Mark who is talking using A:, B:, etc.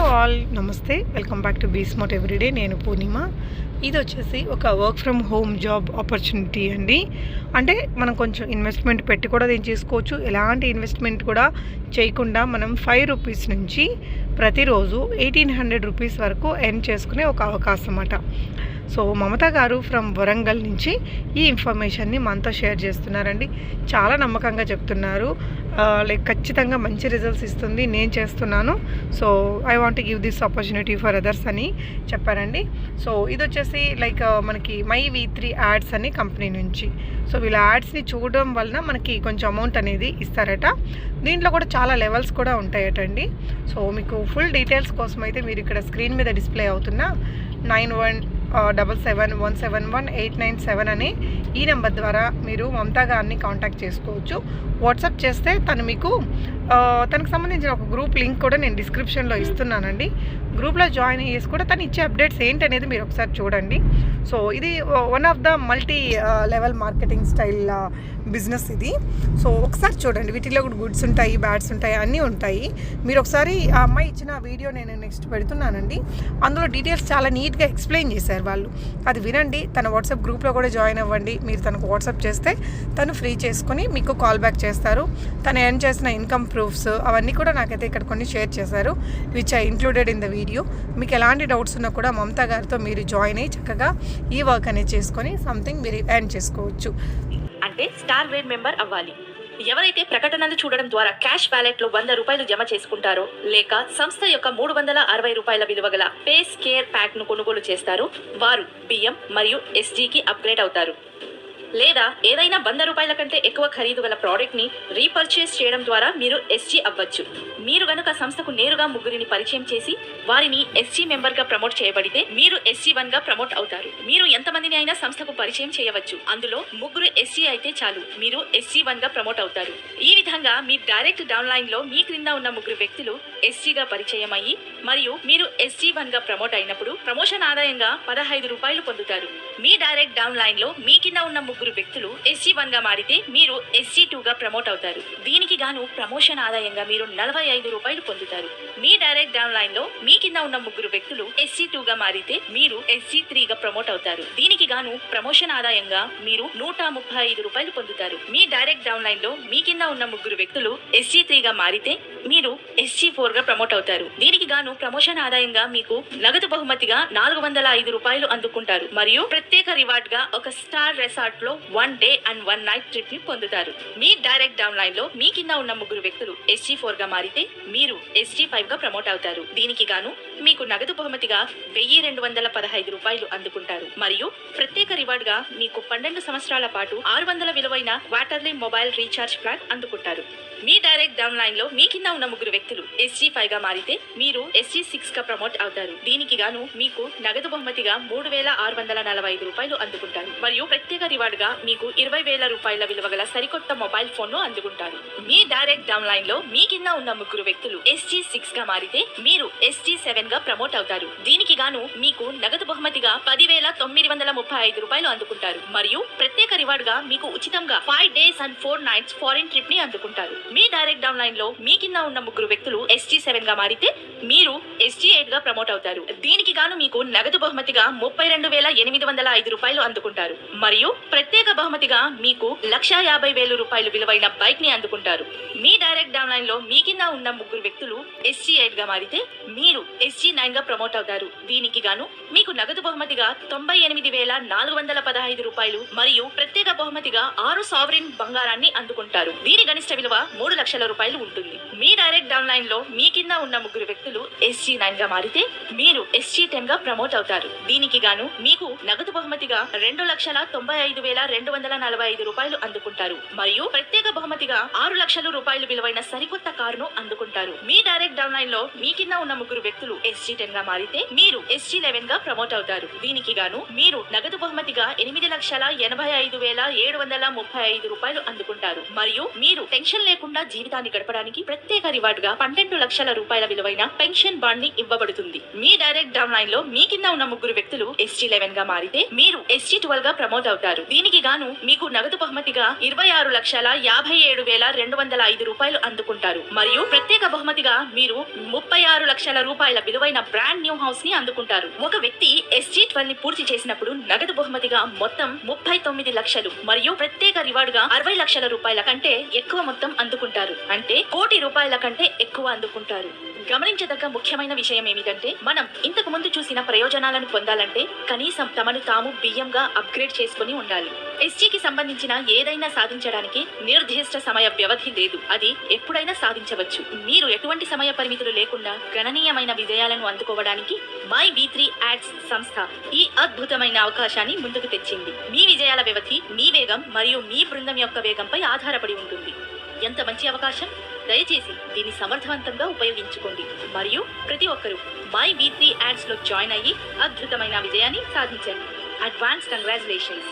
A: All నమస్తే, welcome back to Be Smart Everyday. నేను పూర్ణిమ. ఇది వచ్చేసి ఒక work from home job opportunity అండి. అంటే మనం కొంచెం ఇన్వెస్ట్మెంట్ పెట్టి కూడా దీన్ని చేసుకోవచ్చు. ఎలాంటి ఇన్వెస్ట్మెంట్ కూడా చేయకుండా మనం 5 రూపీస్ నుంచి ప్రతిరోజు 1800 రూపీస్ వరకు ఎర్న్ చేసుకునే ఒక అవకాశం అన్నమాట. సో మమత గారు ఫ్రమ్ వరంగల్ నుంచి ఈ ఇన్ఫర్మేషన్ని మనతో షేర్ చేస్తున్నారండి. చాలా నమ్మకంగా చెప్తున్నారు. లైక్ ఖచ్చితంగా మంచి రిజల్ట్స్ ఇస్తుంది, నేను చేస్తున్నాను. So I want give this opportunity for others అని చెప్పారండి. సో ఇది వచ్చేసి లైక్ మనకి మై V3 యాడ్స్ అని కంపెనీ నుంచి. సో వీళ్ళ యాడ్స్ని చూడడం వలన మనకి కొంచెం అమౌంట్ అనేది ఇస్తారట. దీంట్లో కూడా చాలా లెవెల్స్ కూడా ఉంటాయటండి. సో మీకు ఫుల్ డీటెయిల్స్ కోసం అయితే మీరు ఇక్కడ స్క్రీన్ మీద డిస్ప్లే అవుతున్న 9177171897 అనే ఈ నెంబర్ ద్వారా మీరు మమతా గారిని కాంటాక్ట్ చేసుకోవచ్చు. వాట్సాప్ చేస్తే తను మీకు తనకు సంబంధించిన ఒక గ్రూప్ లింక్ కూడా నేను డిస్క్రిప్షన్లో ఇస్తున్నానండి. గ్రూప్లో జాయిన్ అయ్యేసి కూడా తను ఇచ్చే అప్డేట్స్ ఏంటనేది మీరు ఒకసారి చూడండి. సో ఇది one of the multi level marketing style business ఇది. సో ఒకసారి చూడండి, వీటిలో కూడా గుడ్స్ ఉంటాయి, బ్యాడ్స్ ఉంటాయి, అన్నీ ఉంటాయి. మీరు ఒకసారి ఆ అమ్మాయి ఇచ్చిన వీడియో నేను నెక్స్ట్ పెడుతున్నానండి. అందులో డీటెయిల్స్ చాలా నీట్గా ఎక్స్ప్లెయిన్ చేశారు వాళ్ళు. అది వినండి. తన వాట్సాప్ గ్రూప్లో కూడా జాయిన్ అవ్వండి. మీరు తనకు వాట్సాప్ చేస్తే తను ఫ్రీ చేసుకొని మీకు కాల్ బ్యాక్ చేస్తారు. తను ఎర్న్ చేసిన ఇన్కమ్ ప్రూఫ్స్ అవన్నీ కూడా నాకైతే ఇక్కడ కొన్ని షేర్ చేశారు, which I included in the video. మీకు ఎలాంటి డౌట్స్ ఉన్నా కూడా మమతా గారితో మీరు జాయిన్ అయ్యి చక్కగా ఈ వర్క్ అనేది చేసుకొని సంథింగ్ మీరు ఎర్న్ చేసుకోవచ్చు.
B: అంటే స్టార్ గ్రేడ్ మెంబర్ అవ్వాలి. ఎవరైతే ప్రకటనలు చూడడం ద్వారా క్యాష్ వ్యాలెట్ లో 100 రూపాయలు జమ చేసుకుంటారో, లేక సంస్థ యొక్క 360 రూపాయల విలువ గల పేస్ కేర్ ప్యాక్ ను కొనుగోలు చేస్తారో వారు బియ్యం మరియు SGకి అప్గ్రేడ్ అవుతారు. లేదా ఏదైనా 100 రూపాయల కంటే ఎక్కువ ఖరీదు గల ప్రోడక్ట్ ని రీపర్చేస్ చేయడం ద్వారా మీరు SG అవ్వచ్చు. మీరు గనుక సంస్థకు నేరుగా ముగ్గురిని పరిచయం చేసి వారిని SG మెంబర్ గా ప్రమోట్ చేయబడితే మీరు SG1 గా ప్రమోట్ అవుతారు. మీరు ఎంతమందిని అయినా సంస్థకు పరిచయం చేయవచ్చు. అందులో ముగ్గురు SG అయితే చాలు, మీరు SG1 గా ప్రమోట్ అవుతారు. ఈ విధంగా మీ డైరెక్ట్ డౌన్ లైన్ లో మీ క్రింద ఉన్న ముగ్గురు వ్యక్తులు SG గా పరిచయం అయ్యి మరియు మీరు SG1 గా ప్రమోట్ అయినప్పుడు ప్రమోషన్ ఆదాయంగా 15 రూపాయలు పొందుతారు. మీ డైరెక్ట్ డౌన్ లైన్ లో మీ కింద ఉన్న ముగ్గురు వ్యక్తులు SG1 గా మారితే మీరు SG2 గా ప్రమోట్ అవుతారు. దీనికి గాను ప్రమోషన్ ఆదాయంగా మీరు 45 రూపాయలు పొందుతారు. మీ డైరెక్ట్ డౌన్ లైన్ లో మీ కింద ఉన్న ముగ్గురు వ్యక్తులు SG2 గా మారితే మీరు SG3 గా ప్రమోట్ అవుతారు. దీనికి గాను ప్రమోషన్ ఆదాయంగా మీరు 135 రూపాయలు పొందుతారు. మీ డైరెక్ట్ డౌన్ లైన్ లో మీ కింద ఉన్న ముగ్గురు వ్యక్తులు SG3 గా మారితే మీరు SG4 గా ప్రమోట్ అవుతారు. దీనికి గాను ప్రమోషన్ ఆదాయంగా మీకు నగదు బహుమతిగా 405 రూపాయలు అందుకుంటారు. మరియు ప్రత్యేక రివార్డ్ గా ఒక స్టార్ రెసార్ట్ లో 1 డే అండ్ 1 నైట్ ట్రిప్ ని పొందుతారు. మీ డైరెక్ట్ డౌన్ లైన్ లో మీ కింద ఉన్న ముగ్గురు వ్యక్తులు SG4 గా మారితే మీరు SG5 గా ప్రమోట్ అవుతారు. దీనికి గాను మీకు నగదు బహుమతిగా 1215 రూపాయలు అందుకుంటారు. మరియు ప్రత్యేక రివార్డ్ గా మీకు 12 సంవత్సరాల పాటు 600 విలువైన క్వార్టర్లీ మొబైల్ రీఛార్జ్ ప్లాన్ అందుకుంటారు. మీ డైరెక్ట్ డౌన్ లైన్ లో మీ కింద ఉన్న ముగ్గురు వ్యక్తులు SG5 గా మారితే మీరు SG6 గా ప్రమోట్ అవుతారు. దీనికి గాను మీకు నగదు బహుమతిగా 3645 రూపాయలు అందుకుంటారు. మరియు ప్రత్యేక రివార్డ్ గా మీకు 20,000 రూపాయల విలువ గల సరికొత్త మొబైల్ ఫోన్ ను అందుకుంటారు. మీ డైరెక్ట్ డౌన్ లైన్ లో మీ కింద ఉన్న ముగ్గురు వ్యక్తులు SG6 గా మారితే మీరు SG7 గా ప్రమోట్ అవుతారు. దీనికి గాను మీకు నగదు బహుమతిగా 10,935 రూపాయలు అందుకుంటారు. మరియు ప్రత్యేక రివార్డ్ గా మీకు ఉచితంగా 5 days and 4 nights foreign trip ని అందుకుంటారు. మీ డైరెక్ట్ డౌన్ లైన్ లో మీ కింద ఉన్న ముగ్గురు వ్యక్తులు SG7 గా మారితే మీరు SG8 గా ప్రమోట్ అవుతారు. దీనికి గాను మీకు నగదు బహుమతిగా 32,805 రూపాయలు అందుకుంటారు. మరియు ప్రత్యేక బహుమతిగా మీకు 1,50,000 రూపాయలు విలువైన బైక్ ని అందుకుంటారు. మీ డైరెక్ట్ డౌన్ లైన్ లో మీ కింద ఉన్న ముగ్గురు వ్యక్తులు SG8 గా మారితే మీరు SG9 గా ప్రమోట్ అవుతారు. దీనికి గాను మీకు నగదు బహుమతిగా 98,415 రూపాయలు మరియు ప్రత్యేక బహుమతిగా 6 సావరిన్ బంగారాన్ని అందుకుంటారు. దీని గరిష్ట విలువ 3 లక్షల రూపాయలు ఉంటుంది. మీ డైరెక్ట్ డౌన్ లైన్ లో మీ కింద ఉన్న ముగ్గురు వ్యక్తులు SG9 గా మారితే మీరు SG10 గా ప్రమోట్ అవుతారు. దీనికి గాను మీకు నగదు బహుమతిగా 2,95,245 రూపాయలు అందుకుంటారు. మరియు ప్రత్యేక బహుమతిగా 6 లక్షల రూపాయలు విలువైన సరికొత్త కారును అందుకుంటారు. మీ డైరెక్ట్ డౌన్ లైన్ లో మీ కింద ఉన్న ముగ్గురు వ్యక్తులు SG10 గా మారితే మీరు SG11 గా ప్రమోట్ అవుతారు. దీనికి గాను మీరు నగదు బహుమతిగా 8,85,735 రూపాయలు అందుకుంటారు. మరియు మీరు టెన్షన్ లేకుండా జీవితాన్ని గడపడానికి ప్రత్యేక ప్రత్యేక రివార్డుగా 12 లక్షల రూపాయల విలువైన పెన్షన్ బాండ్ ని ఇవ్వబడుతుంది. మీ డైరెక్ట్ డౌన్ లైన్ లో మీ కింద ఉన్న 3 వ్యక్తులు ST11 గా మారితే మీరు ST12 గా ప్రమోట్ అవుతారు. దీనికి గాను మీకు నగదు బహుమతిగా 26,57,205 రూపాయలు అందుకుంటారు. మరియు ప్రత్యేక బహుమతిగా మీరు 36 లక్షల రూపాయల విలువైన బ్రాండ్ న్యూ హౌస్ ని అందుకుంటారు. ఒక వ్యక్తి ST12 ని పూర్తి చేసినప్పుడు నగదు బహుమతిగా మొత్తం 39 లక్షలు మరియు ప్రత్యేక రివార్డుగా 60 లక్షల రూపాయల కంటే ఎక్కువ మొత్తం అందుకుంటారు. అంటే 1 కోటి రూపాయల కంటే ఎక్కువ అందుకుంటారు. గమనించదగ్గ ముఖ్యమైన విషయం ఏమిటంటే మనం ఇంతకు ముందు చూసిన ప్రయోజనాలను పొందాలంటే కనీసం తమను తాము బియ్యంగా అప్గ్రేడ్ చేసుకుని ఉండాలి. SGకి సంబంధించిన ఏదైనా సాధించడానికి నిర్దిష్ట సమయ వ్యవధి లేదు. అది ఎప్పుడైనా సాధించవచ్చు. మీరు ఎటువంటి సమయ పరిమితులు లేకుండా గణనీయమైన విజయాలను అందుకోవడానికి మై V3 యాడ్స్ సంస్థ ఈ అద్భుతమైన అవకాశాన్ని ముందుకు తెచ్చింది. మీ విజయాల వ్యవధి మీ వేగం మరియు మీ బృందం యొక్క వేగంపై ఆధారపడి ఉంటుంది. ఎంత మంచి అవకాశం! దయచేసి దీన్ని సమర్థవంతంగా ఉపయోగించుకోండి మరియు ప్రతి ఒక్కరూ మై V3 యాడ్స్ లో జాయిన్ అయ్యి అద్భుతమైన విజయాన్ని సాధించండి. Advance congratulations.